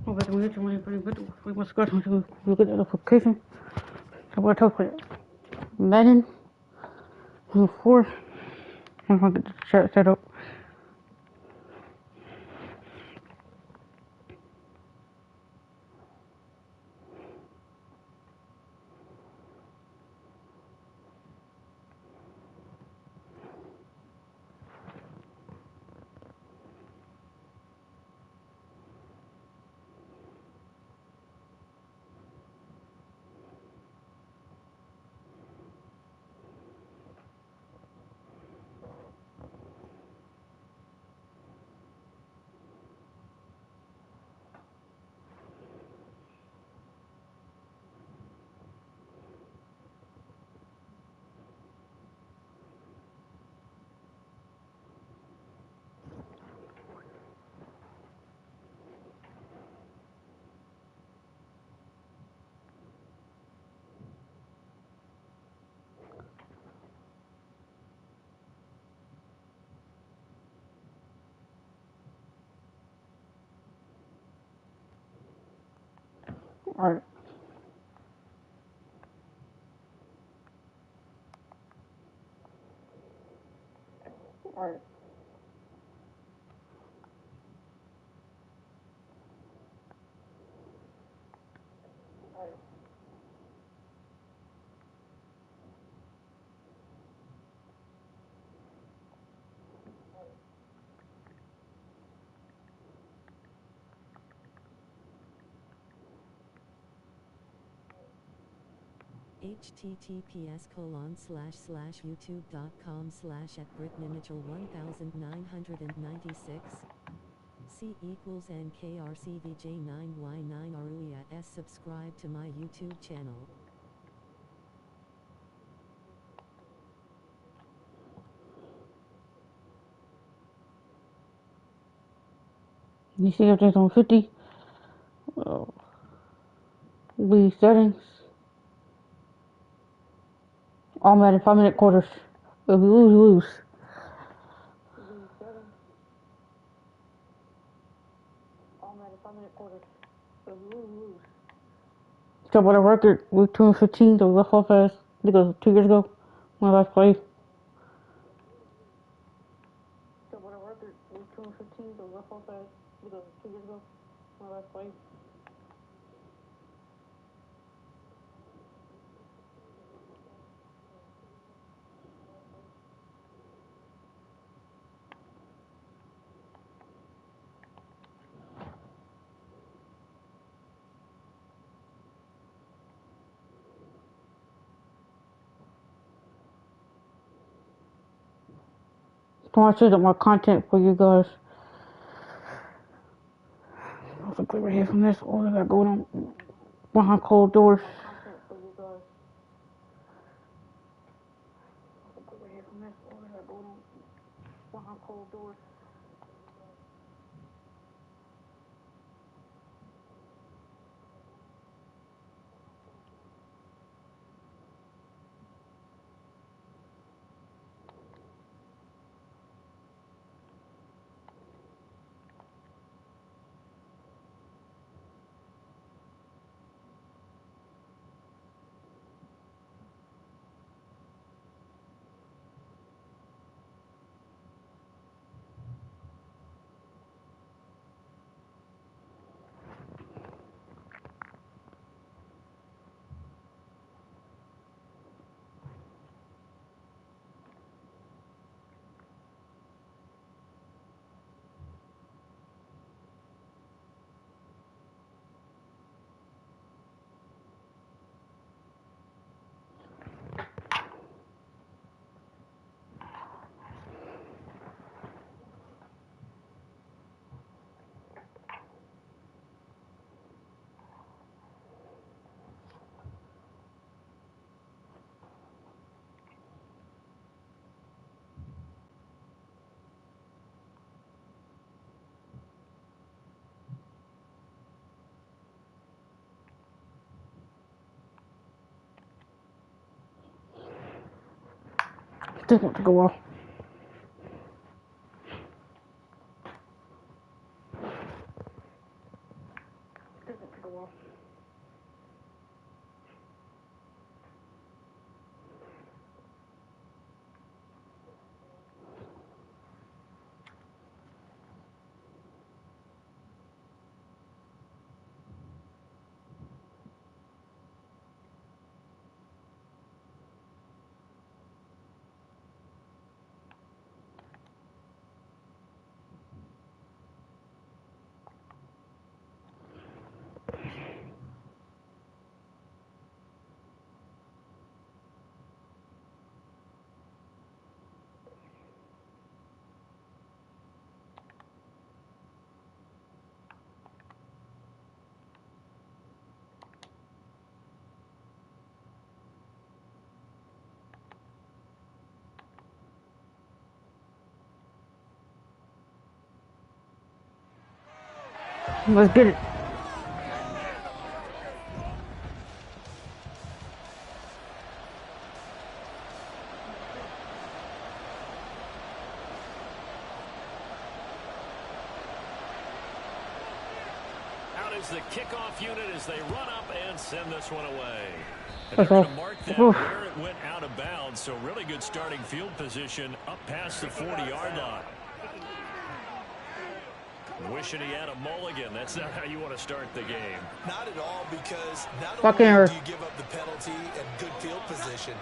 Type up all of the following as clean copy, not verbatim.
Okay, we get your money pretty good. We must go to look at the notification. So what I play Madden 4. I'm gonna get the chat set up. Alright. Alright. https://youtube.com/@BritMinichel1996 C equals NKRCVJ9Y9RUES. Subscribe to my YouTube channel. You see everything's on 50. Leave settings. Automatic 5-minute quarters. If you lose, you lose. Automatic 5-minute quarters. If you lose, you lose. So what a record with 215 to left off as I think it was 2 years ago when I last played. So what a record with 215 to left off as I think it was 2 years ago when I last played. I want to change up my content for you guys. I'll click right here from this. All I got going on behind closed doors. Content for you guys. I'll click right here from this. All I got going on behind closed doors. Doesn't want to go off. Let's get it. Out is the kickoff unit as they run up and send this one away. And That's they're all. going to mark that Oof. where it went out of bounds. So really good starting field position up past the 40-yard line. Wishing he had a mulligan. That's not how you want to start the game. Not at all, because not Fucking only her. do you give up the penalty and good field position,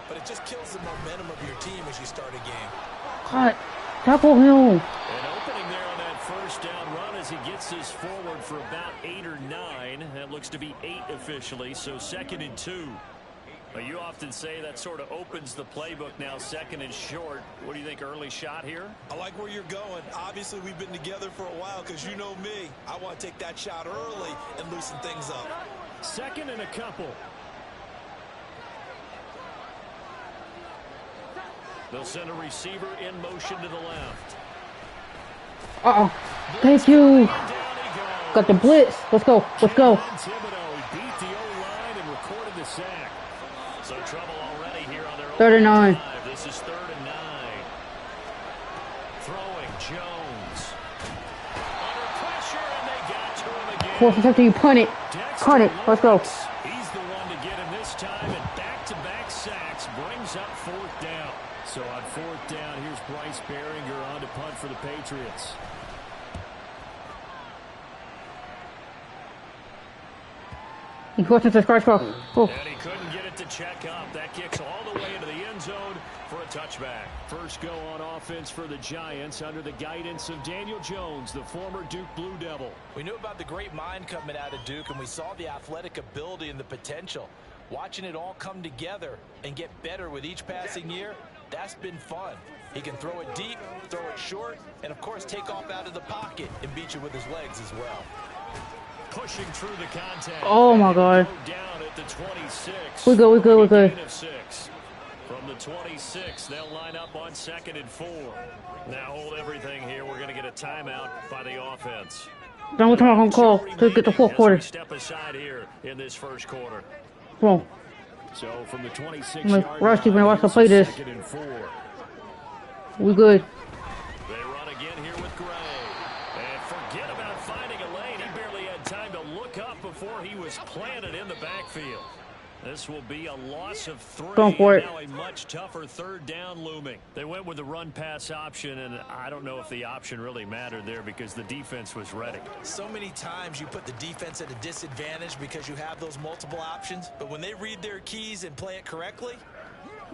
but it just kills the momentum of your team as you start a game. Cut. Tackle him. An opening there on that first down run as he gets this forward for about 8 or 9. That looks to be 8 officially, so 2nd and 2. But you often say that sort of opens the playbook now, 2nd and short. What do you think, early shot here? I like where you're going. Obviously, we've been together for a while, because you know me. I want to take that shot early and loosen things up. 2nd and a couple. They'll send a receiver in motion to the left. Uh-oh. Thank you. Got the blitz. Let's go. Let's go. Thibodeau beat the O-line and recorded the sack. So trouble already here on their own 39. drive. This is 3rd and 9. Throwing Jones. Under pressure, and they got to him again. Force after you punt it. Punt it. Let's go. He's the one to get him this time, and back-to-back sacks brings up 4th down. So on 4th down, here's Bryce Behringer on to punt for the Patriots. He forced to scratch off. Oh. And he couldn't get it to check up. That kicks all the way into the end zone for a touchback. First go on offense for the Giants under the guidance of Daniel Jones, the former Duke Blue Devil. We knew about the great mind coming out of Duke, and we saw the athletic ability and the potential. Watching it all come together and get better with each passing year, that's been fun. He can throw it deep, throw it short, and, of course, take off out of the pocket and beat you with his legs as well. Pushing through the contact. Oh, my God. Down at the 26. We good. Gain of 6. From the 26, they'll line up on 2nd and 4. Now hold everything here. We're going to get a timeout by the offense. Then we'll turn our home call to get the 4th quarter. Step aside here in this first quarter. Come on. So from the 26 I'm like, yard Rusty, when I line, watch them play this. 2nd and 4. We good. They run again here with Gray. And forget about finding a lane. He barely had time to look up before he was planted in the backfield. This will be a loss of 3. Going for it. Now a much tougher 3rd down looming. They went with the run-pass option, and I don't know if the option really mattered there because the defense was ready. So many times you put the defense at a disadvantage because you have those multiple options, but when they read their keys and play it correctly,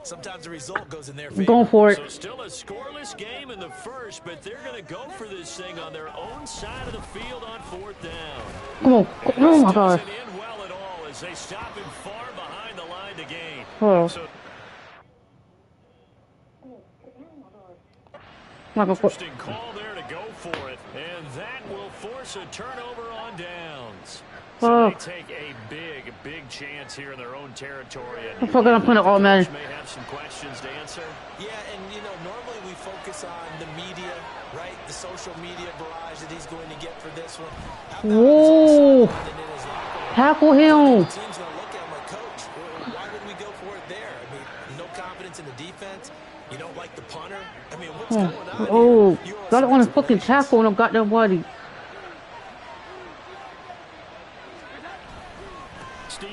sometimes the result goes in their favor. Going for it. So still a scoreless game in the first, but they're going to go for this thing on their own side of the field on 4th down. Come on. Oh, my God. Doesn't end well at all as they stop him far behind the line to gain. Oh. So Not gonna put. interesting call there to go for it, and that will force a turnover on downs. So Oh. they take a big chance here in their own territory. And I'm fucking up playing it all, man. may have some questions to answer. Yeah, and, normally we focus on the media, right? The social media barrage that he's going to get for this one. How about Whoa. his own side and in his locker room? Tackle him. The team's going to look at him like, Coach, why wouldn't we go for it there? I mean, no confidence in the defense. You don't like the punter. I mean, what's going on Oh. here? You owe us Got it on his some fucking explanations. tackle and I got that body.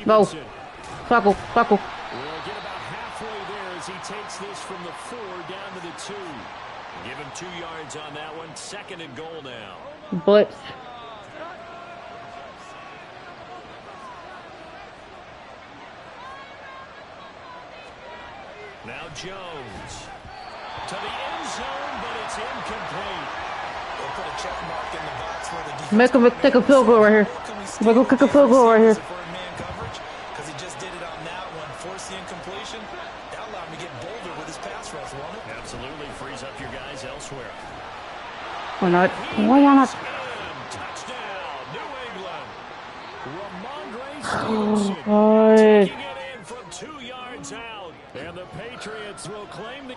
No. Stevenson Tackle. will get about halfway there as he takes this from the 4 down to the 2. Give him 2 yards on that one. 2nd and goal now. But Now Jones to the end zone, but it's incomplete. They'll put a check mark in the box where the defense make him take a field goal right here. Make him kick a field goal right here. Because he just did it on that one. Force the incompletion. That allowed him to get bolder with his pass rush, won't it? Absolutely frees up your guys elsewhere. Why not? Why not? And touchdown, New England. Ramondre Oh, Stevenson God. taking it in from 2 yards out. And the Patriots will claim the...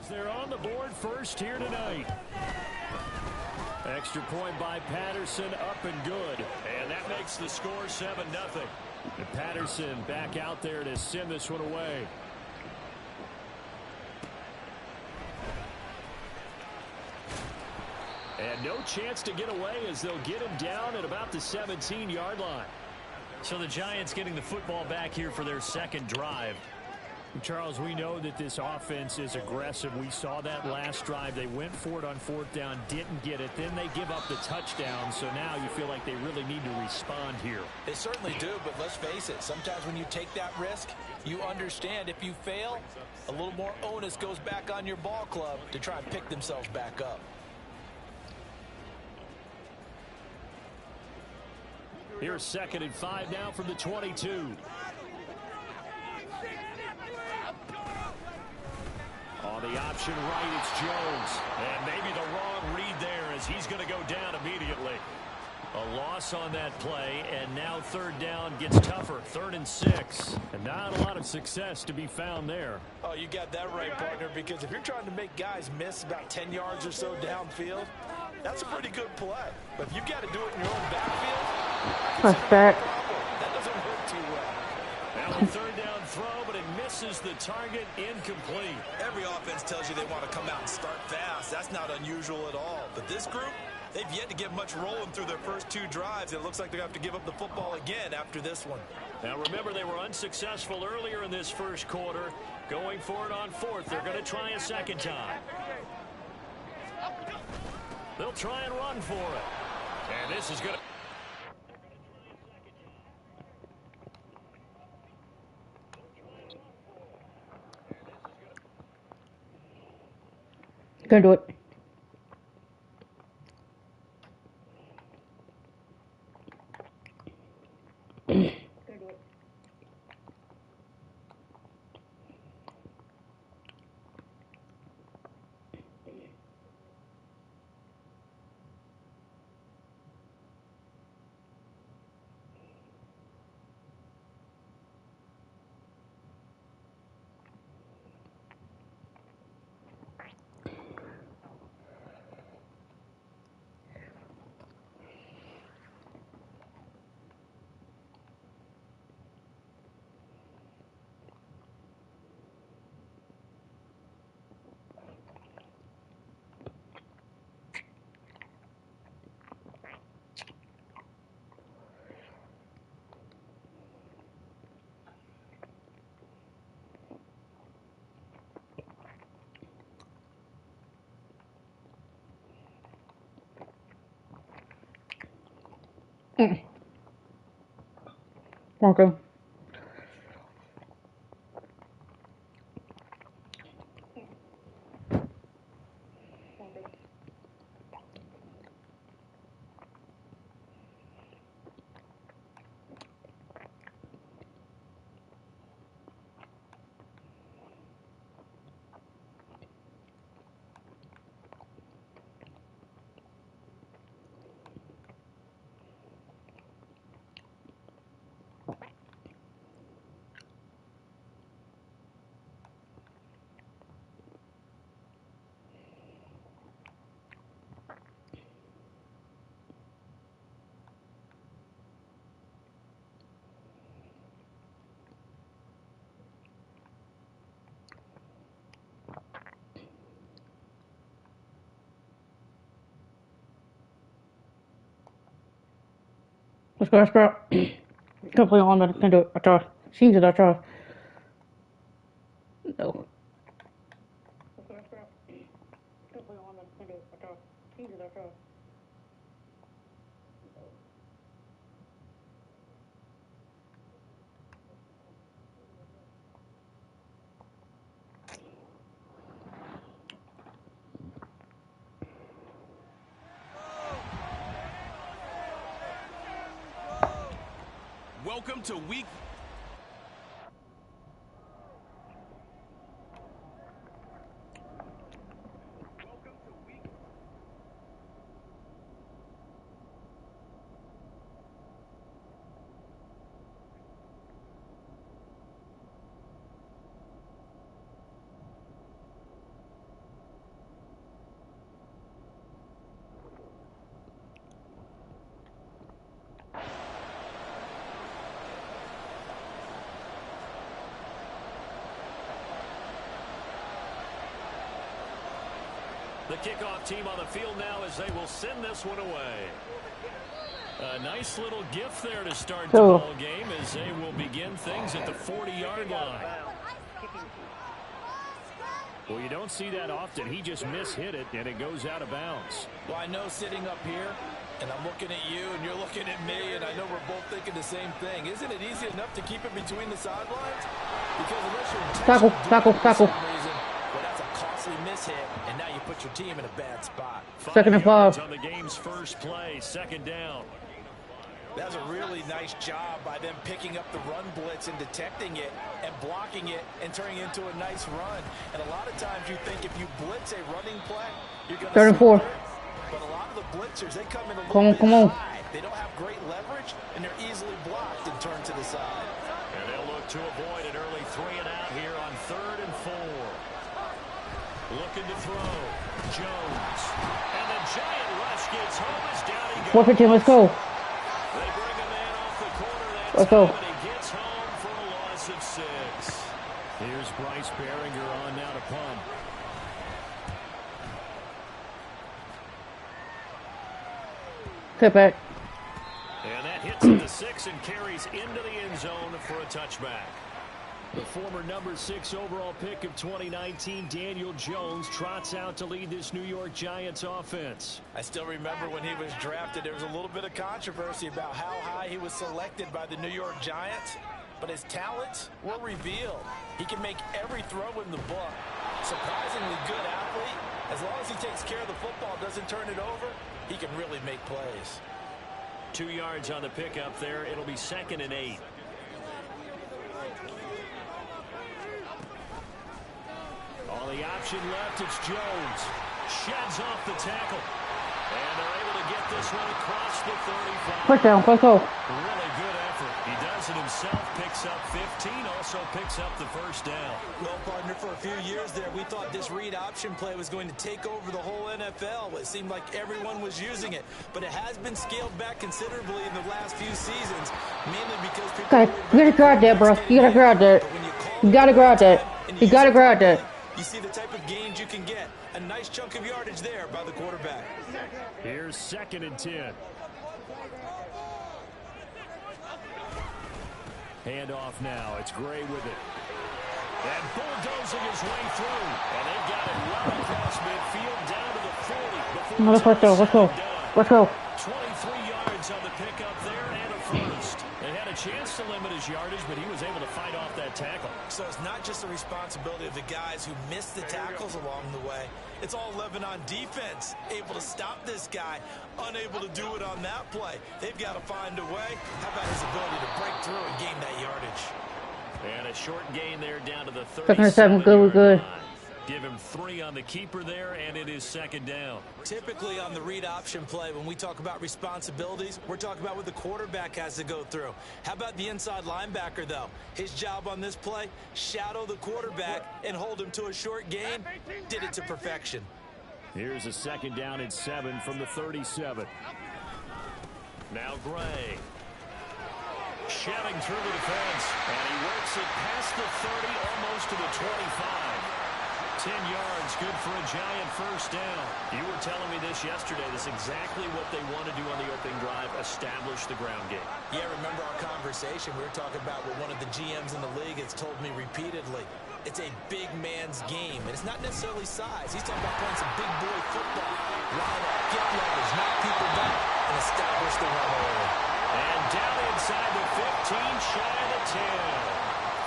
They're on the board first here tonight. Extra point by Patterson, up and good. And that makes the score 7-0. And Patterson back out there to send this one away. And no chance to get away as they'll get him down at about the 17-yard line. So the Giants getting the football back here for their second drive. Charles, we know that this offense is aggressive. We saw that last drive. They went for it on fourth down, didn't get it. Then they give up the touchdown. So now you feel like they really need to respond here. They certainly do, but let's face it. Sometimes when you take that risk, you understand if you fail, a little more onus goes back on your ball club to try and pick themselves back up. Here's 2nd and 5 now from the 22. On the option right, it's Jones. And maybe the wrong read there as he's going to go down immediately. A loss on that play, and now 3rd down gets tougher. 3rd and 6. And not a lot of success to be found there. Oh, you got that right, partner, because if you're trying to make guys miss about 10 yards or so downfield, that's a pretty good play. But if you've got to do it in your own backfield, That's back. that doesn't hurt too well. Now a 3rd down throw, but it misses the target, incomplete. Every offense tells you they want to come out and start fast. That's not unusual at all. But this group, they've yet to get much rolling through their first 2 drives. It looks like they're going to have to give up the football again after this one. Now remember, they were unsuccessful earlier in this first quarter. Going for it on 4th. They're going to try a 2nd time. They'll try and run for it. And this is going to... Gonna do it. Okay. Let's go, let's go. Completely on, but I can do it. I try. Seems that I try. No. Welcome to week... The kickoff team on the field now as they will send this one away. A nice little gift there to start the ball game as they will begin things at the 40-yard line. Well, you don't see that often. He just mishit it, and it goes out of bounds. Well, I know sitting up here, and I'm looking at you, and you're looking at me, and I know we're both thinking the same thing. Isn't it easy enough to keep it between the sidelines? Because unless you're intentionally doing it for some reason, well, that's a costly mishit, and now you put your team in a bad spot. 2nd and 5 on the game's first play, 2nd down. That's a really nice job by them picking up the run blitz and detecting it and blocking it and turning it into a nice run. And a lot of times you think if you blitz a running play, you're going to 3rd and 4. But a lot of the blitzers, they come in a little bit high. They don't have great leverage, and they're easily blocked and turned to the side. And they'll look to avoid an early 3 and out here on 3rd and 4. Looking to throw. Jones. And the giant rush gets home as down he goes. 4th and 10, let's go. They bring a man off the corner that Let's go. time, and he gets home for a loss of 6. Here's Bryce Behringer on now to punt. Cut back. And that hits at the 6 and carries into the end zone for a touchback. The former number 6 overall pick of 2019, Daniel Jones, trots out to lead this New York Giants offense. I still remember when he was drafted, there was a little bit of controversy about how high he was selected by the New York Giants, but his talents were revealed. He can make every throw in the book. Surprisingly good athlete. As long as he takes care of the football, doesn't turn it over, he can really make plays. 2 yards on the pickup there. It'll be 2nd and 8. On the option left, it's Jones. Sheds off the tackle. And they're able to get this one across the 35. First down, let's go. Really good effort. He does it himself, picks up 15, also picks up the first down. Well, partner, for a few years there, we thought this read option play was going to take over the whole NFL. It seemed like everyone was using it, but it has been scaled back considerably in the last few seasons, mainly because people... Okay, you gotta grab that, bro. You gotta grab that. You gotta grab that. You gotta grab that. You see the type of gains you can get. A nice chunk of yardage there by the quarterback. Here's 2nd and 10. Handoff now. It's Gray with it. And bulldozing his way through. And they've got it well across midfield down to the 40. Let's go, let's go. Let's go. 23 yards on the pickup there and a first. They had a chance to limit his yardage, but he was able to fight off that tackle. So it's not just the responsibility of the guys who missed the tackles along the way. It's all Lebanon defense, able to stop this guy, unable to do it on that play. They've got to find a way. How about his ability to break through and gain that yardage? And a short gain there down to the 2nd and 7, good. Give him 3 on the keeper there, and it is 2nd down. Typically on the read option play, when we talk about responsibilities, we're talking about what the quarterback has to go through. How about the inside linebacker, though? His job on this play, shadow the quarterback and hold him to a short gain. Did it to perfection. Here's a 2nd down and 7 from the 37. Now Gray. Shoving through the defense, and he works it past the 30, almost to the 25. 10 yards, good for a Giant first down. You were telling me this yesterday. This is exactly what they want to do on the opening drive, establish the ground game. Yeah, remember our conversation? We were talking about what one of the GMs in the league has told me repeatedly. It's a big man's game, and it's not necessarily size. He's talking about playing some big boy football. Line up, get leverage, knock people back, and establish the run early. And down inside the 15, shy of the 10.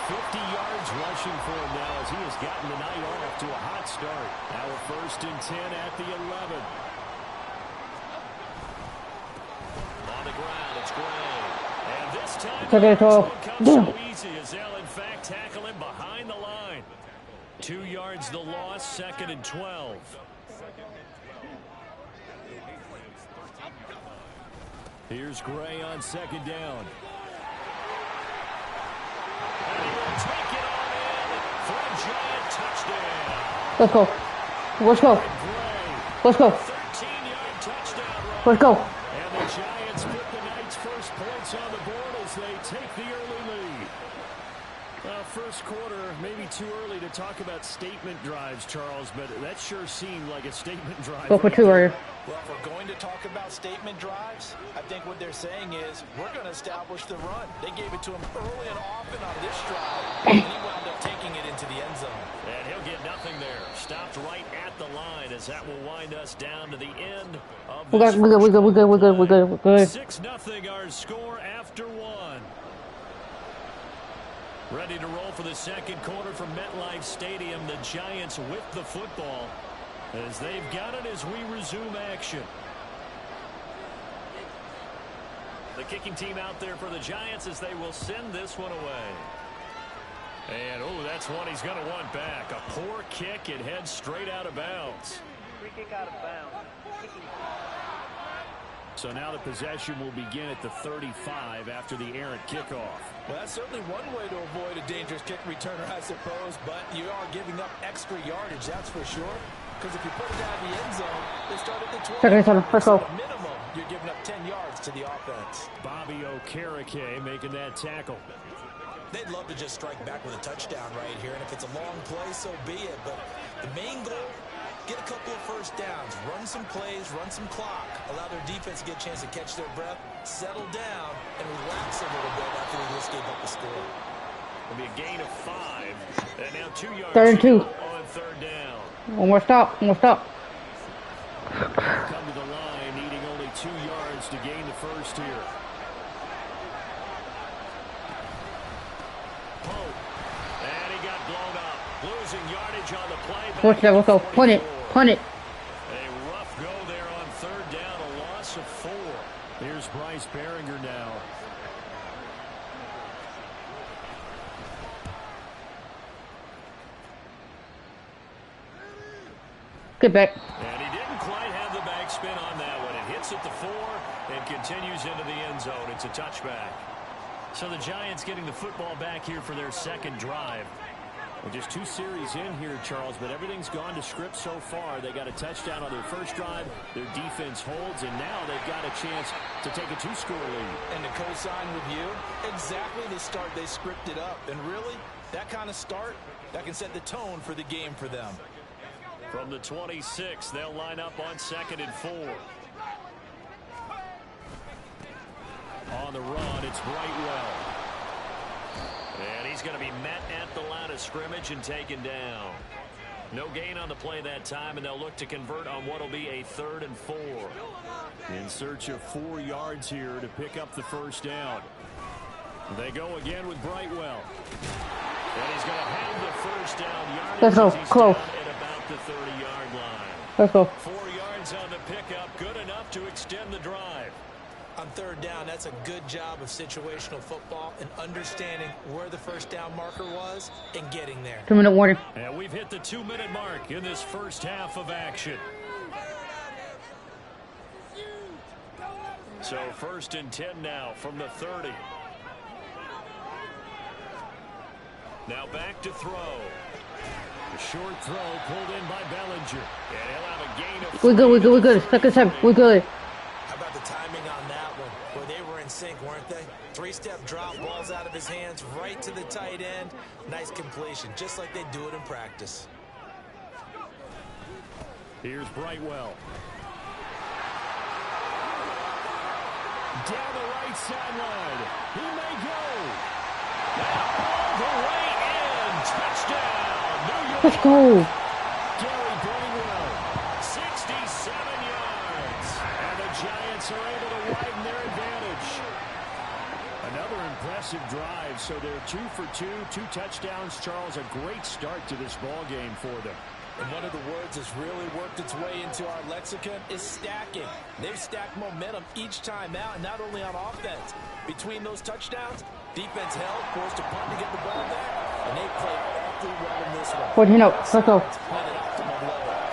50 yards rushing for him now as he has gotten the night off to a hot start. Now a 1st and 10 at the 11. On the ground, it's Gray. And this time, it won't come so easy as they'll in fact tackle him behind the line. 2 yards the loss, 2nd and 12. Here's Gray on 2nd down. And he will take it on in for a Giant touchdown. Let's go. Let's go. Let's go. 13-yard touchdown run. Let's go. And the Giants put the night's first points on the board as they take the early lead. First quarter, maybe too early to talk about about statement drives, Charles, but that sure seemed like a statement drive. Go for two right here. Well, if we're going to talk about statement drives, I think what they're saying is we're going to establish the run. They gave it to him early and often on this drive, and he wound up taking it into the end zone. And he'll get nothing there. Stopped right at the line as that will wind us down to the end of this. We're good. 6-0 our score after one. Ready to roll for the second quarter from MetLife Stadium. The Giants with the football as they've got it as we resume action. The kicking team out there for the Giants as they will send this one away. And, oh, that's one he's going to want back. A poor kick. It heads straight out of bounds. Free kick out of bounds. So now the possession will begin at the 35 after the errant kickoff. Well, that's certainly one way to avoid a dangerous kick returner, I suppose, but you are giving up extra yardage, that's for sure. Because if you put it down the end zone, they start at the 20. Let's go. At minimum, you're giving up 10 yards to the offense. Bobby Okereke making that tackle. They'd love to just strike back with a touchdown right here, and if it's a long play, so be it. But the main goal, get a couple of first downs, run some plays, run some clock, allow their defense to get a chance to catch their breath, settle down, and relax a little bit after they just gave up the score. It'll be a gain of 5, and now 2 yards 3rd and 2 on third down. One more stop. Come to the line, needing only 2 yards to gain the first here. Pope, and he got blown up, losing yardage on the play. Let's go. Punt it. A rough go there on third down, a loss of 4. Here's Bryce Behringer now. Get back. And he didn't quite have the backspin on that one. It hits at the 4 and continues into the end zone. It's a touchback. So the Giants getting the football back here for their second drive. Well, just 2 series in here, Charles, but everything's gone to script so far. They got a touchdown on their first drive. Their defense holds, and now they've got a chance to take a 2-score lead. And to co-sign with you, exactly the start they scripted up. And really, that kind of start, that can set the tone for the game for them. From the 26, they'll line up on 2nd and 4. On the run, it's Brightwell. And he's going to be met at the line of scrimmage and taken down. No gain on the play that time, and they'll look to convert on what will be a 3rd and 4. In search of 4 yards here to pick up the first down. They go again with Brightwell. And he's going to have the first down yardage. Let's go. Close. At about the 30-yard line. Let's go. 4 yards on the pickup, good enough to extend the drive. On third down, that's a good job of situational football and understanding where the first down marker was and getting there. 2-minute warning. And we've hit the 2-minute mark in this first half of action. So 1st and 10 now from the 30. Now back to throw. The short throw pulled in by Bellinger. And he'll have a gain of 3. We're good. Second step, we're good. How about the timing on that one? Where they were in sync, weren't they? 3-step drop, balls out of his hands, right to the tight end. Nice completion, just like they do it in practice. Here's Brightwell. Down the right sideline. He may go. All the way in. Touchdown. New York. Let's go. Gary Brightwell. 67 yards. And the Giants are able to widen their advantage. Another impressive drive. So they're 2 for 2. 2 touchdowns. Charles, a great start to this ball game for them. And one of the words that's really worked its way into our lexicon is stacking. They've stacked momentum each time out, and not only on offense. Between those touchdowns, defense held, forced a punt to get the ball back, and they played awfully well in this one. 14 up. Let's go.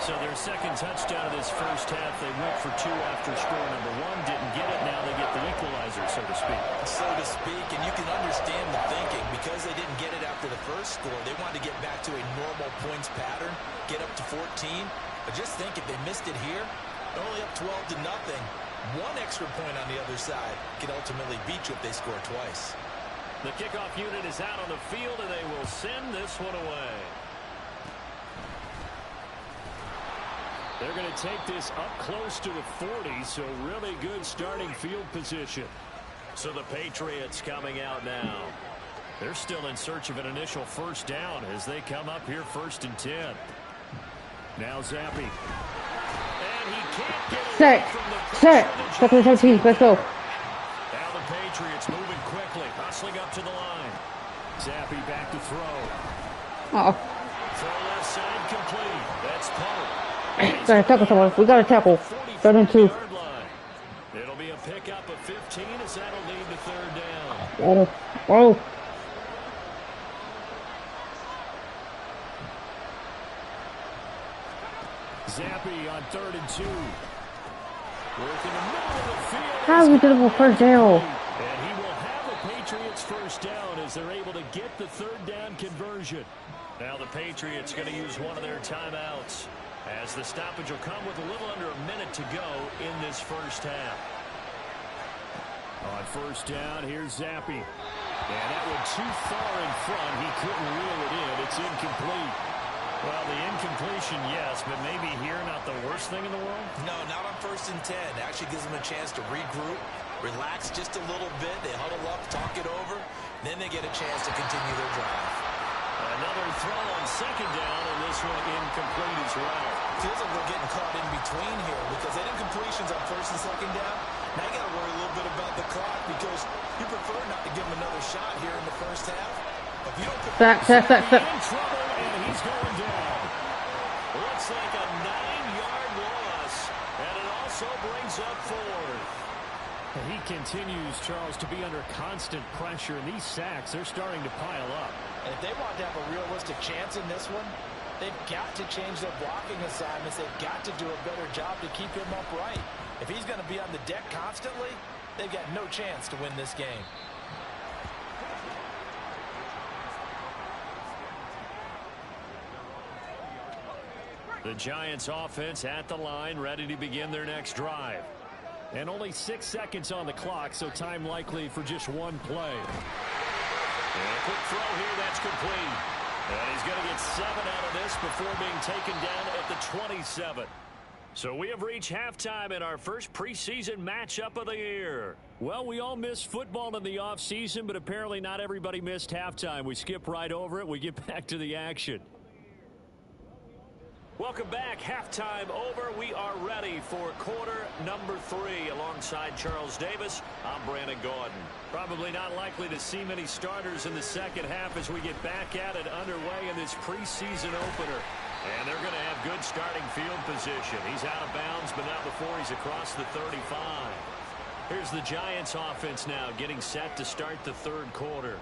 So their second touchdown of this first half, they went for 2 after score number 1. Didn't get it. Now they get the equalizer, so to speak. So to speak, and you can understand the thinking. Because they didn't get it after the first score, they wanted to get back to a normal points pattern, get up to 14. But just think, if they missed it here, only up 12-0. 1 extra point on the other side could ultimately beat you if they score twice. The kickoff unit is out on the field, and they will send this one away. They're going to take this up close to the 40, so really good starting field position. So the Patriots coming out now. They're still in search of an initial first down as they come up here 1st and 10. Now Zappi. And he can't get away from the set. 2nd and 13. Let's go. Now the Patriots moving quickly, hustling up to the line. Zappi back to throw. Throw left side complete. That's Pope. Gotta tackle someone. We gotta tackle. 3rd and 2. It'll be a pickup of 15 as that'll lead to 3rd down. Oh. Zappi on 3rd and 2. Working the middle of the field. How we did it for 1st down? And he will have the Patriots 1st down as they're able to get the 3rd down conversion. Now the Patriots going to use one of their timeouts as the stoppage will come with a little under a minute to go in this 1st half. On 1st down, here's Zappi. And that one too far in front. He couldn't reel it in. It's incomplete. Well, the incompletion, yes, but maybe here not the worst thing in the world? No, not on 1st and 10. Actually gives them a chance to regroup, relax just a little bit. They huddle up, talk it over. Then they get a chance to continue their drive. Another throw on 2nd down, and this one incomplete as well. Feels like we're getting caught in between here because that incompletion's on 1st and 2nd down. Now you got to worry a little bit about the clock because you prefer not to give him another shot here in the 1st half. If you don't put Back. in trouble, and he's going down. Looks like a 9-yard loss, and it also brings up 4th. He continues, Charles, to be under constant pressure, and these sacks, they're starting to pile up. And if they want to have a realistic chance in this one, they've got to change their blocking assignments. They've got to do a better job to keep him upright. If he's going to be on the deck constantly, they've got no chance to win this game. The Giants offense at the line, ready to begin their next drive. And only 6 seconds on the clock, so time likely for just one play. And a quick throw here, that's complete. And he's going to get 7 out of this before being taken down at the 27. So we have reached halftime in our first preseason matchup of the year. Well, we all missed football in the offseason, but apparently not everybody missed halftime. We skip right over it. We get back to the action. Welcome back. Halftime over. We are ready for quarter number 3 alongside Charles Davis. I'm Brandon Gordon. Probably not likely to see many starters in the 2nd half as we get back at it underway in this preseason opener. And they're going to have good starting field position. He's out of bounds, but not before he's across the 35. Here's the Giants offense now getting set to start the 3rd quarter.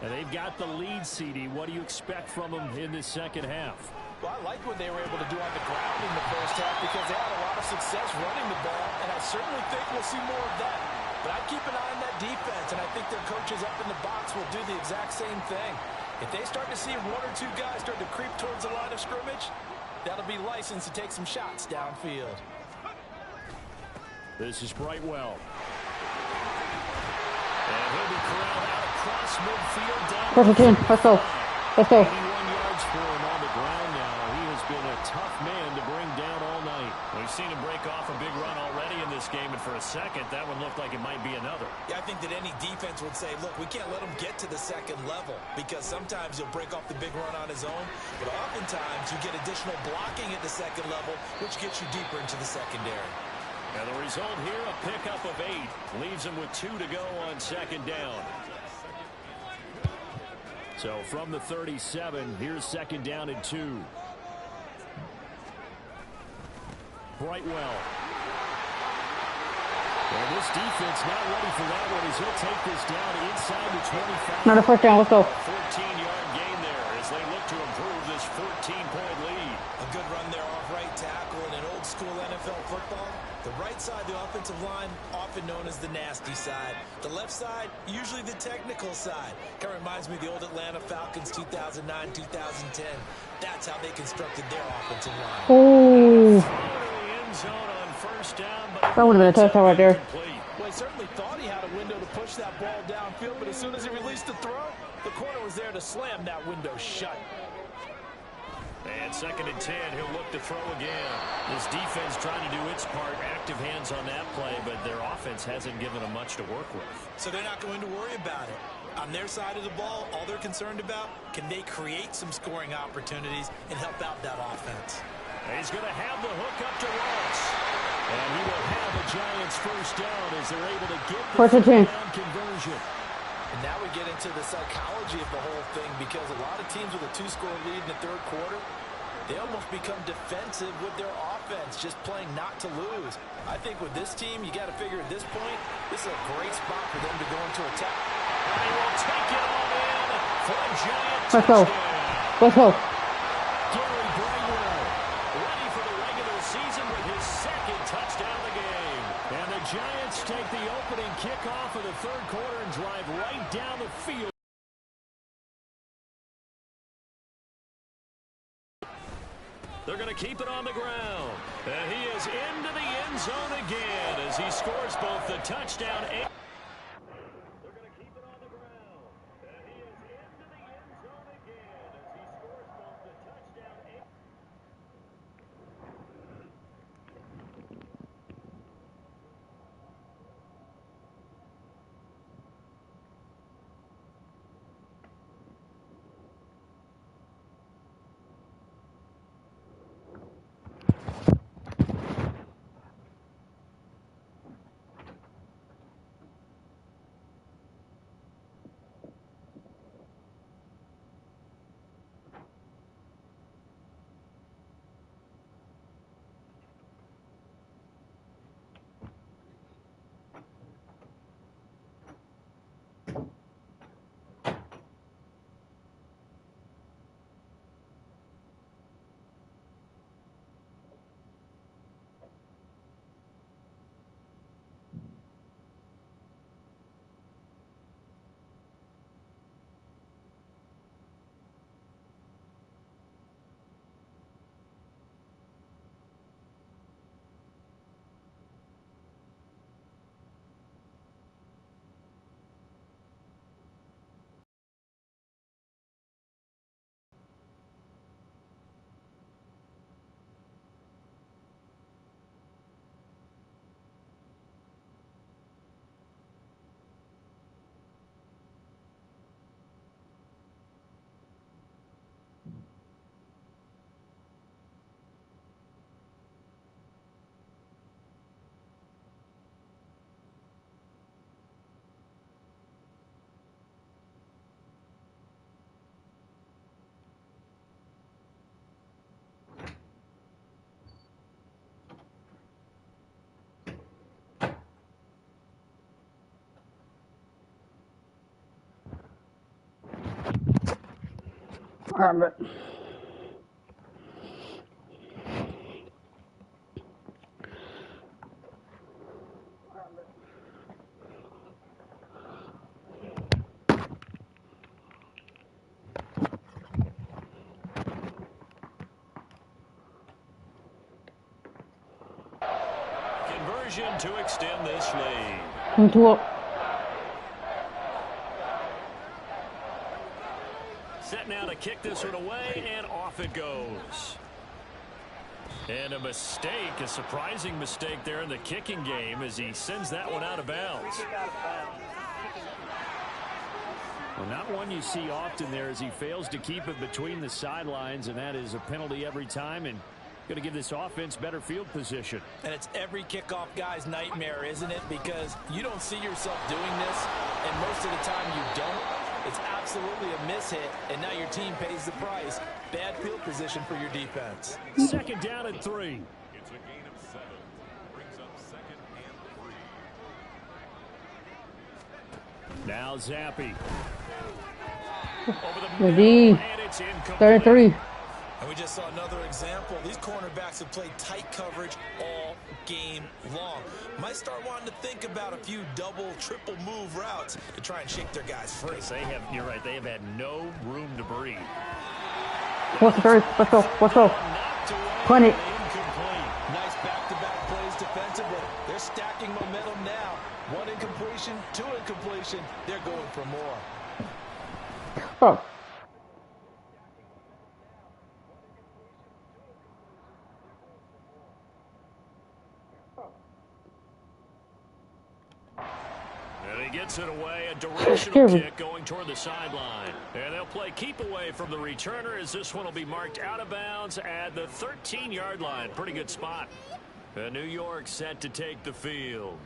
And they've got the lead, CD. What do you expect from them in this 2nd half? Well, I like what they were able to do on the ground in the 1st half because they had a lot of success running the ball, and I certainly think we'll see more of that. But I'd keep an eye on that defense, and I think their coaches up in the box will do the exact same thing. If they start to see 1 or 2 guys start to creep towards the line of scrimmage, that'll be license to take some shots downfield. This is Brightwell. And he'll be corralled out across midfield down. 1st and 10. Let's go. Let's go. 81 yards for him on the ground now. He has been a tough man to bring down all night. We've seen him break off a big run already in this game, and for a second, that one looked like it might be another. Yeah, I think that any defense would say, look, we can't let him get to the 2nd level because sometimes he'll break off the big run on his own, but oftentimes you get additional blocking at the 2nd level, which gets you deeper into the secondary. And the result here, a pickup of 8. Leaves him with 2 to go on 2nd down. So from the 37, here's 2nd down and 2. Brightwell. Well, this defense not ready for that one as he'll take this down inside the 25. Another 1st down. Let's go. 14-yard gain there as they look to improve this 14-point lead. A good run there off right tackle in an old-school NFL football. The right side, the offensive line, often known as the nasty side. The left side, usually the technical side. Kind of reminds me of the old Atlanta Falcons 2009, 2010. That's how they constructed their offensive line. Oh. End zone on 1st down, but That would have been a touchdown right there. Well, he certainly thought he had a window to push that ball downfield, but as soon as he released the throw, the corner was there to slam that window shut. And 2nd and 10, he'll look to throw again. This defense trying to do its part, active hands on that play, but their offense hasn't given them much to work with. So they're not going to worry about it. On their side of the ball, all they're concerned about, can they create some scoring opportunities and help out that offense? He's going to have the hook up to Ross. And he will have a Giants first down as they're able to get the first down conversion. And now we get into the psychology of the whole thing, because a lot of teams with a 2-score lead in the 3rd quarter, they almost become defensive with their offense, just playing not to lose. I think with this team, you got to figure at this point, this is a great spot for them to go into attack. And he will take it all in for a Giant Let's go. touchdown. Let's go. Gary Brightwell ready for the regular season with his 2nd touchdown of the game. And the Giants take the opening kickoff of the 3rd quarter and drive right down the field. They're going to keep it on the ground. And he is into the end zone again as he scores both the touchdown and... They're going to keep it on the ground. And he is into the end zone again as he scores both the touchdown and... All right. Conversion to extend this lead. Set now to kick this one away, and off it goes. And a mistake, a surprising mistake there in the kicking game as he sends that one out of bounds. Well, not one you see often there as he fails to keep it between the sidelines, and that is a penalty every time, and going to give this offense better field position. And it's every kickoff guy's nightmare, isn't it? Because you don't see yourself doing this, and most of the time you don't. It's absolutely a mishit, and now your team pays the price. Bad field position for your defense. 2nd down and 3. It's a gain of 7. Brings up 2nd and 3. Now Zappi. Over the The middle, D. and it's incomplete. 33. And we just saw another example. These cornerbacks have played tight coverage all game long. Might start wanting to think about a few double, triple move routes to try and shake their guys free. You're right, they have had no room to breathe. What's the third? Let's go. Let's go. Punt it. Incomplete. Nice back-to-back plays defensively. They're stacking momentum now. 1 incompletion, 2 incompletion. They're going for more. Bro. He gets it away, a That's directional scary. kick going toward the sideline. And they'll play keep away from the returner as this one will be marked out of bounds at the 13-yard line. Pretty good spot. And New York set to take the field.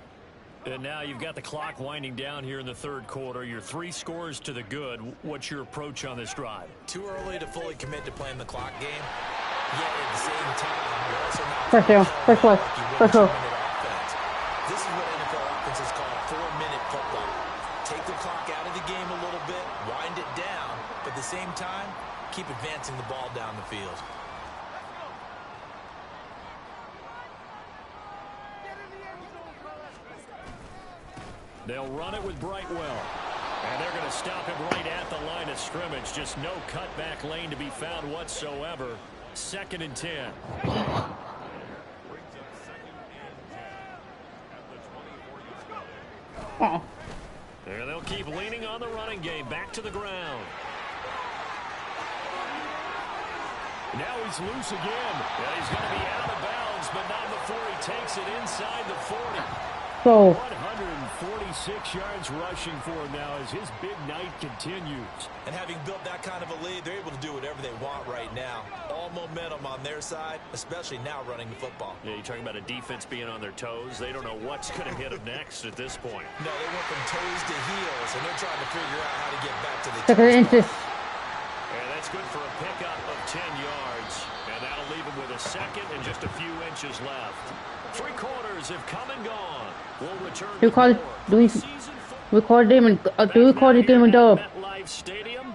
And now you've got the clock winding down here in the third quarter. You're 3 scores to the good. What's your approach on this drive? Too early to fully commit to playing the clock game. Yet at the same time, you're also not First down, first play, like you win first goal. 2-minute offense. This is what NFL offenses call 4-minute football. Take the clock out of the game a little bit, wind it down, but at the same time, keep advancing the ball down the field. They'll run it with Brightwell. And they're going to stop him right at the line of scrimmage. Just no cutback lane to be found whatsoever. 2nd and 10. Brings up 2nd and 10 at the 24-yard line. And they'll keep leaning on the running game. Back to the ground. Now he's loose again. And he's going to be out of bounds, but not before he takes it inside the 40. So 146 yards rushing for him now as his big night continues. And having built that kind of a lead, they're able to do whatever they want right now. All momentum on their side, especially now running the football. Yeah, you're talking about a defense being on their toes. They don't know what's going to hit them next at this point. No, they went from toes to heels, and they're trying to figure out how to get back to the 2nd inches. And that's good for a pickup of 10 yards. And that'll leave him with a 2nd and just a few inches left. 3 quarters have come and gone. We'll return Do we call it? Do we call it game and do we call the game and dub? MetLife Stadium.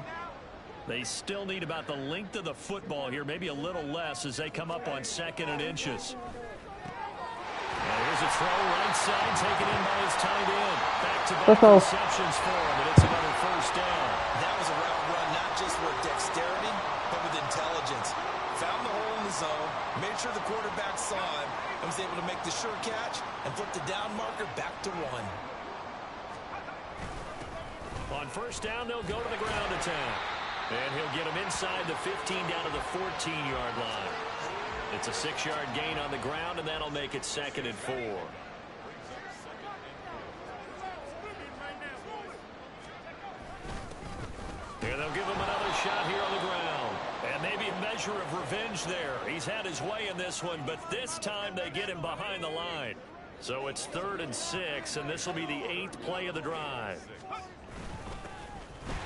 They still need about the length of the football here, maybe a little less as they come up on 2nd and inches. And here's a throw right side taken in by his tight end. Back-to-back receptions for him, and it's another 1st down. That was a route run, not just with dexterity, but with intelligence. Found the hole in the zone, made sure the quarterback saw him, and was able to make the sure catch and flip the down marker back to 1. On 1st down, they'll go to the ground attack. And he'll get him inside the 15 down to the 14-yard line. It's a 6-yard gain on the ground, and that'll make it 2nd and 4. And they'll give him another shot here on the ground. And maybe a measure of revenge there. He's had his way in this one, but this time they get him behind the line. So it's 3rd and 6, and this will be the 8th play of the drive.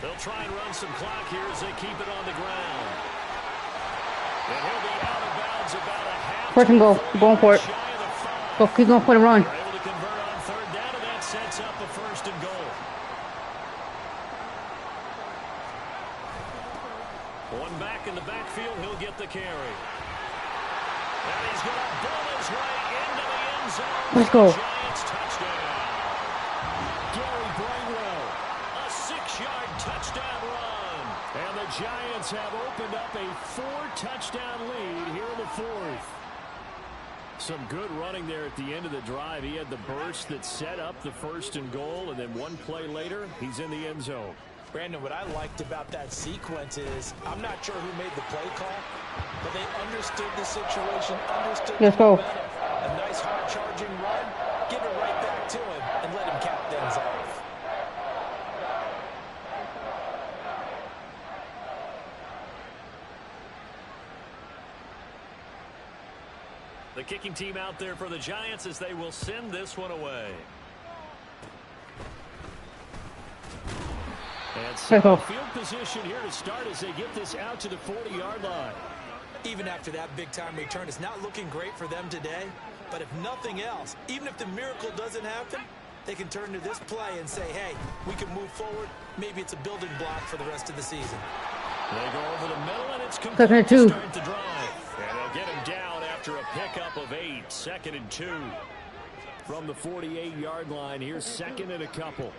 They'll try and run some clock here as they keep it on the ground. And he'll be out of bounds about a half. 1st and goal. Going for it. Go, keep going for the run. They're able to convert on 3rd down, and that sets up a 1st and goal. One back in the backfield, he'll get the carry. And he's going to bull his way into the end zone. Let's go. Giants touchdown. Gary Brightwell, a 6-yard touchdown run. And the Giants have opened up a 4-touchdown lead here in the 4th. Some good running there at the end of the drive. He had the burst that set up the 1st and goal, and then one play later, he's in the end zone. Brandon, what I liked about that sequence is I'm not sure who made the play call, but they understood the situation, understood Let's go. A nice hard-charging run, give it right back to him, and let him cap things off. The kicking team out there for the Giants as they will send this one away. And so field position here to start as they get this out to the 40-yard line. Even after that big-time return, it's not looking great for them today. But if nothing else, even if the miracle doesn't happen, they can turn to this play and say, hey, we can move forward. Maybe it's a building block for the rest of the season. They go over the middle, and it's complete to start the drive. And they'll get him down after a pickup of 8. 2nd and 2. From the 48-yard line, here's 2nd and a couple.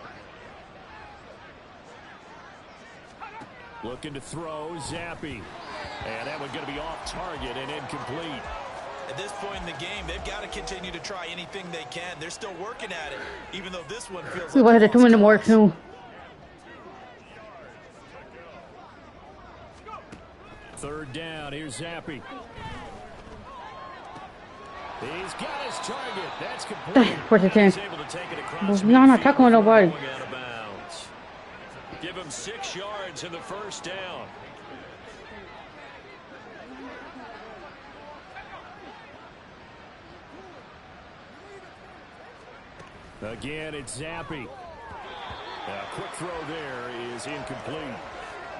Looking to throw, Zappi. And that one's going to be off target and incomplete. At this point in the game, they've got to continue to try anything they can. They're still working at it, even though this one feels like a 2-minute mark too. 3rd down, here's Zappi. He's got his target. That's complete. First and 10. He's able to take it across No, I'm not midfield tackling before nobody. going out of bounds. Give him 6 yards in the first down. Again, it's Zappi. A quick throw there is incomplete.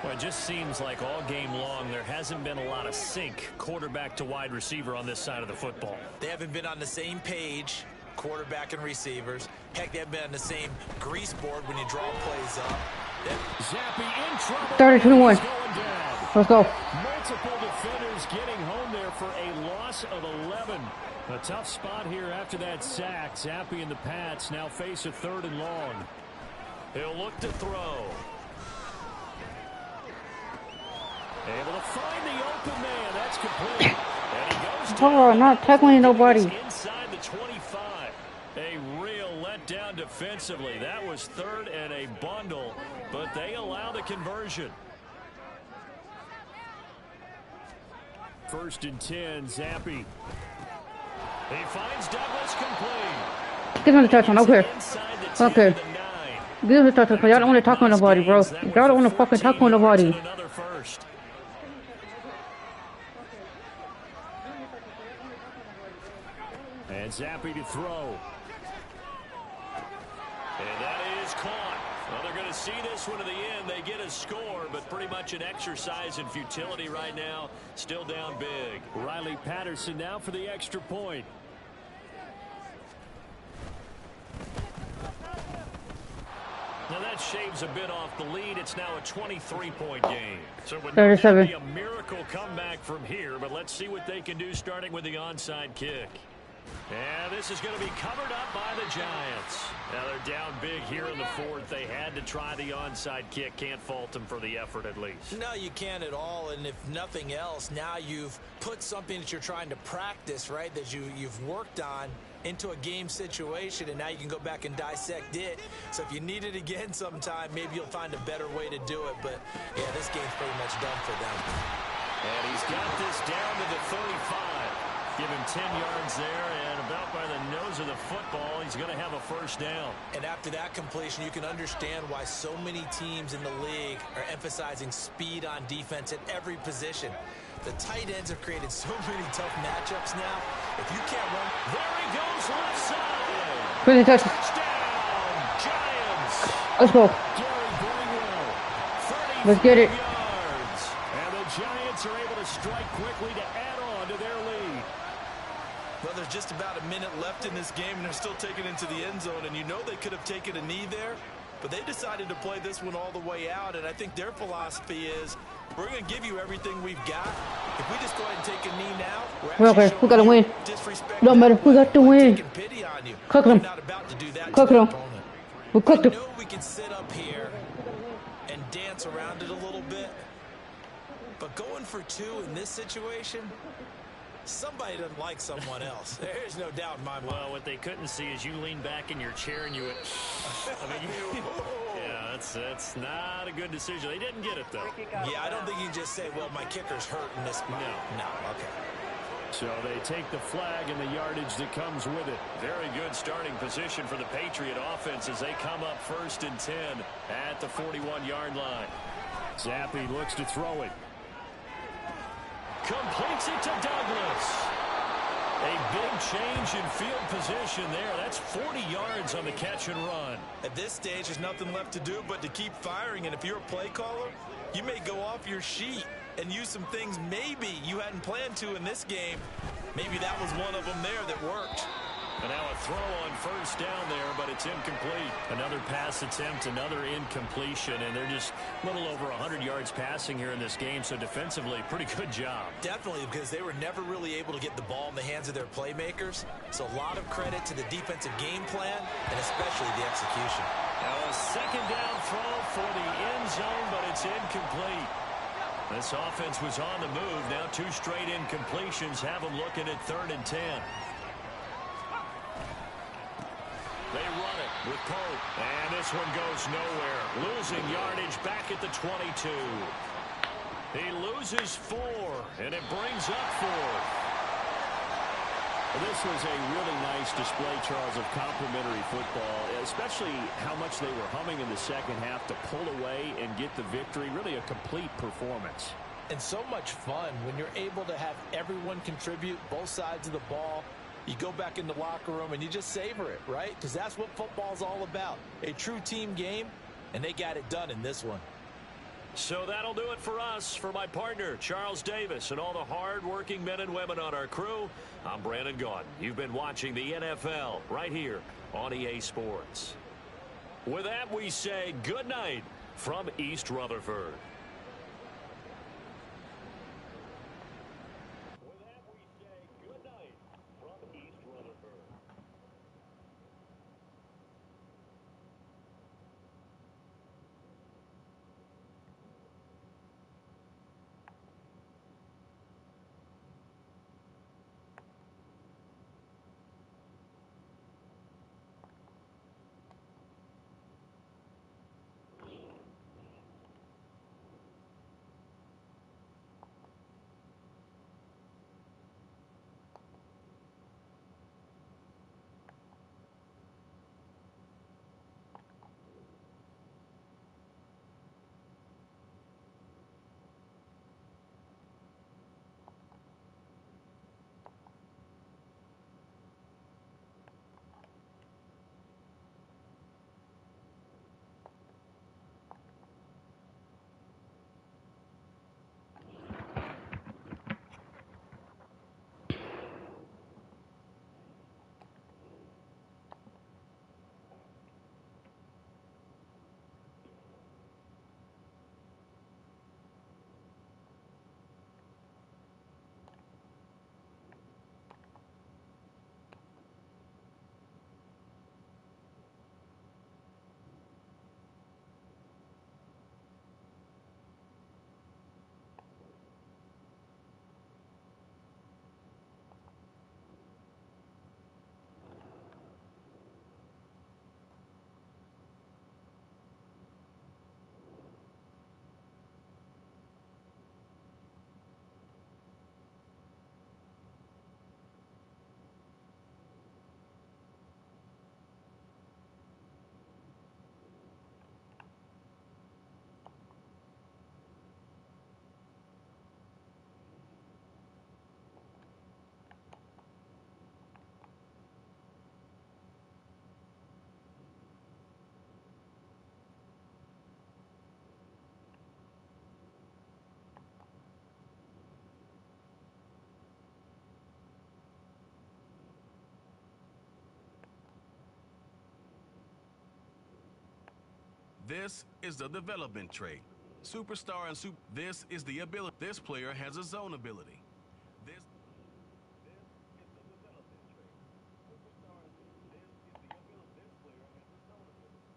Well, it just seems like all game long there hasn't been a lot of sync quarterback to wide receiver on this side of the football. They haven't been on the same page, quarterback and receivers. Heck, they haven't been on the same grease board when you draw plays up. Zappi in trouble. 30-21. He's going down. Let's go. Multiple defenders getting home there for a loss of 11. A tough spot here after that sack. Zappi and the Pats now face a 3rd and long. He'll look to throw. Able to find the open man. That's complete. And he goes down. Not tackling nobody. Inside the 25. A real letdown defensively. That was 3rd and a bundle, but they allow the conversion. 1st and 10, Zappi. He finds Douglas complete. Give him the touchdown. Okay. Inside the 10 Okay. to the 9. Give him the touchdown. Y'all don't want to tackle nobody, bro. Y'all don't want to fucking tackle nobody. Another first. And Zappi to throw. And that is caught. Well, they're going to see this one to the end. They get a score, but pretty much an exercise in futility right now. Still down big. Riley Patterson now for the extra point. Now that shaves a bit off the lead. It's now a 23-point game. So it would 37. be a miracle comeback from here, but let's see what they can do starting with the onside kick. And this is going to be covered up by the Giants. Now they're down big here in the 4th. They had to try the onside kick. Can't fault them for the effort at least. No, you can't at all. And if nothing else, now you've put something that you're trying to practice, right, that you've worked on into a game situation, and now you can go back and dissect it. So if you need it again sometime, maybe you'll find a better way to do it. But, yeah, this game's pretty much done for them. And he's got this down to the 35. Give him 10 yards there, and about by the nose of the football, he's going to have a first down. And after that completion, you can understand why so many teams in the league are emphasizing speed on defense at every position. The tight ends have created so many tough matchups now. If you can't run, There he goes left side. Pretty touch. Touchdown, Giants. Let's go. Gary Bringwell, 34 Let's get it. yards. And the Giants are able to strike quickly to add on to their lead. well, there's just about a minute left in this game, and they're still taking it into the end zone. And you know they could have taken a knee there, but they decided to play this one all the way out. And I think their philosophy is, we're going to give you everything we've got. If we just go ahead and take a knee now, we're Okay, actually we gotta showing win. you disrespect. No matter, we got to win. Taking pity on you. Cook We're them. not about to do that Cook to the them. opponent. We cooked I him. know we can sit up here and dance around it a little bit, but going for 2 in this situation, somebody doesn't like someone else. There's no doubt in my mind. Well, what they couldn't see is you lean back in your chair and you went, I mean, yeah, that's not a good decision. They didn't get it, though. Yeah, I don't think you can just say, well, my kicker's hurt in this spot. No, okay. So they take the flag and the yardage that comes with it. Very good starting position for the Patriot offense as they come up 1st and 10 at the 41-yard line. Zappi looks to throw it. Completes it to Douglas. A big change in field position there. That's 40 yards on the catch and run. At this stage, there's nothing left to do but to keep firing. And if you're a play caller, you may go off your sheet and use some things maybe you hadn't planned to in this game. Maybe that was one of them there that worked. And now a throw on 1st down there, but it's incomplete. Another pass attempt, another incompletion, and they're just a little over 100 yards passing here in this game, so defensively, pretty good job. Definitely, because they were never really able to get the ball in the hands of their playmakers. So a lot of credit to the defensive game plan, and especially the execution. Now a 2nd down throw for the end zone, but it's incomplete. This offense was on the move. Now 2 straight incompletions have them looking at 3rd and 10. They run it with Pope. And this one goes nowhere. Losing yardage back at the 22. He loses 4, and it brings up 4. Well, this was a really nice display, Charles, of complimentary football, especially how much they were humming in the second half to pull away and get the victory. Really a complete performance. And so much fun when you're able to have everyone contribute, both sides of the ball. You go back in the locker room and you just savor it, right? Because that's what football's all about. A true team game, and they got it done in this one. So that'll do it for us. For my partner, Charles Davis, and all the hard-working men and women on our crew, I'm Brandon Gaudin. You've been watching the NFL right here on EA Sports. With that, we say good night from East Rutherford. This is the development trait. Superstar and super. This is the ability. This player has a zone ability. This is the development trait. Superstar and super. This is the ability. This player has a zone ability.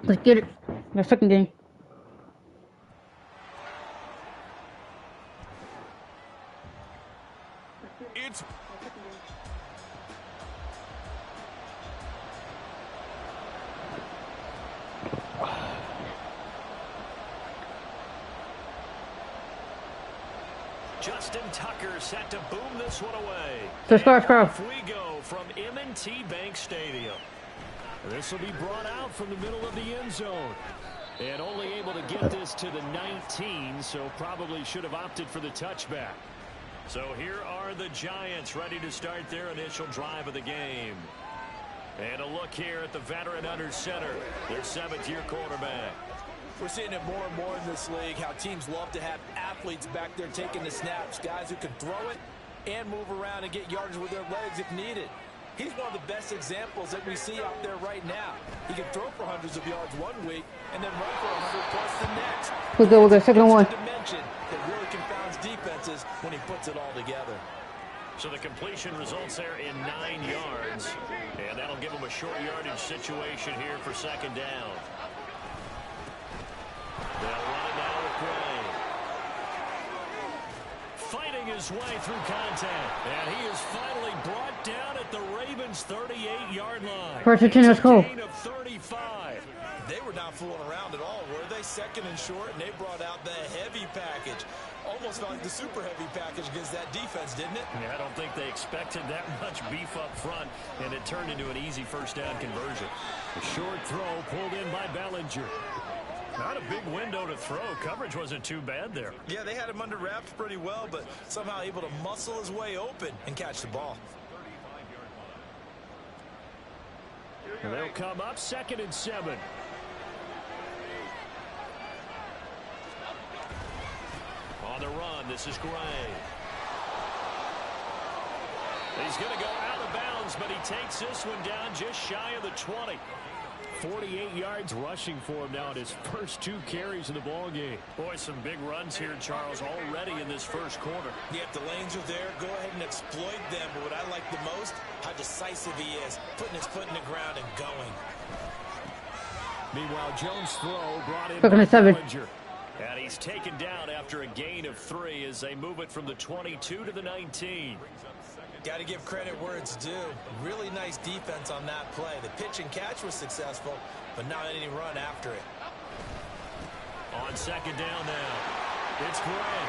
Let's get it. The second game. It's Justin Tucker set to boom this one away. Let's go, let's go. Off we go from M&T Bank Stadium. This will be brought out from the middle of the end zone. And only able to get this to the 19, so probably should have opted for the touchback. So here are the Giants ready to start their initial drive of the game. And a look here at the veteran under center, their 7th-year quarterback. We're seeing it more and more in this league, how teams love to have athletes back there taking the snaps, guys who can throw it and move around and get yardage with their legs if needed. He's one of the best examples that we see out there right now. He can throw for hundreds of yards one week and then run for 100 plus the next. We'll go with the second one. It's a dimension that really confounds defenses when he puts it all together. So the completion results there in 9 yards. And that'll give him a short yardage situation here for second down. They'll run it now with Gray. Fighting his way through contact. And he is finally brought down at the Ravens' 38-yard line. First and 10, let's go. Gain of 35. They were not fooling around at all, were they? Second and short, and they brought out the heavy package. Almost like the super heavy package against that defense, didn't it? Yeah, I don't think they expected that much beef up front, and it turned into an easy first down conversion. A short throw pulled in by Bellinger. Not a big window to throw. Coverage wasn't too bad there. Yeah, they had him under wraps pretty well, but somehow able to muscle his way open and catch the ball. And they'll come up 2nd and 7. On the run, this is Gray. He's going to go out of bounds, but he takes this one down just shy of the 20. 48 yards rushing for him now in his first 2 carries in the ball game. Boy, some big runs here, Charles, already in this first quarter. Yeah, if the lanes are there, go ahead and exploit them. But what I like the most, how decisive he is, putting his foot in the ground and going. Meanwhile, Jones' throw brought in 2nd and 7. Bellinger. And he's taken down after a gain of 3 as they move it from the 22 to the 19. Got to give credit where it's due. Really nice defense on that play. The pitch and catch was successful, but not any run after it. On 2nd down now, it's Gray.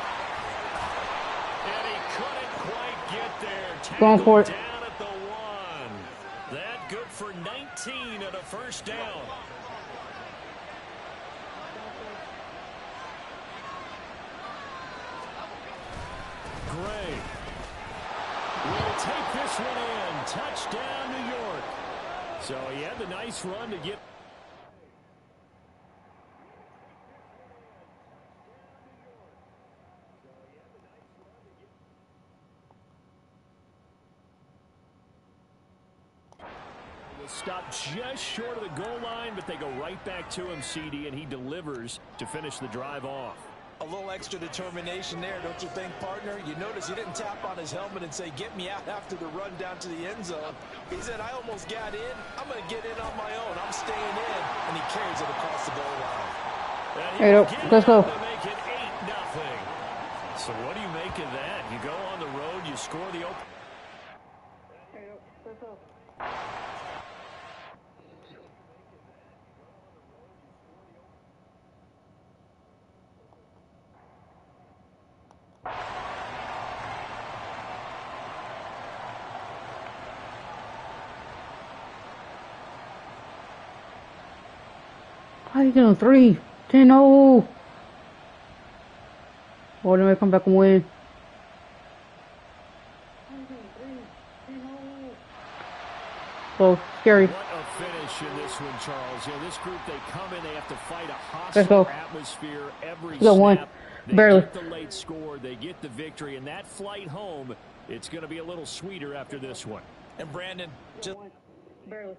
And he couldn't quite get there. Going for it. Down at the 1. That good for 19 at a first down. Gray will take this one in. Touchdown, New York. So he had the nice run to get. Stop just short of the goal line, but they go right back to him, CD, and he delivers to finish the drive off. A little extra determination there, don't you think, partner? You notice he didn't tap on his helmet and say, get me out after the run down to the end zone. He said, I almost got in. I'm going to get in on my own. I'm staying in. And he carries it across the goal line. Hey, let's go. To make it 8-0. So what do you make of that? You go on the road, you score the open. How you doing? 3, 10, 0. Or they may come back and win. So scary. What a finish in this one, Charles. You know, this group, they come in, they have to fight a Let's go. hostile atmosphere every We got snap. one. They Barely. get the late score, they get the victory, and that flight home, it's going to be a little sweeter after this one. And Brandon, just Barely.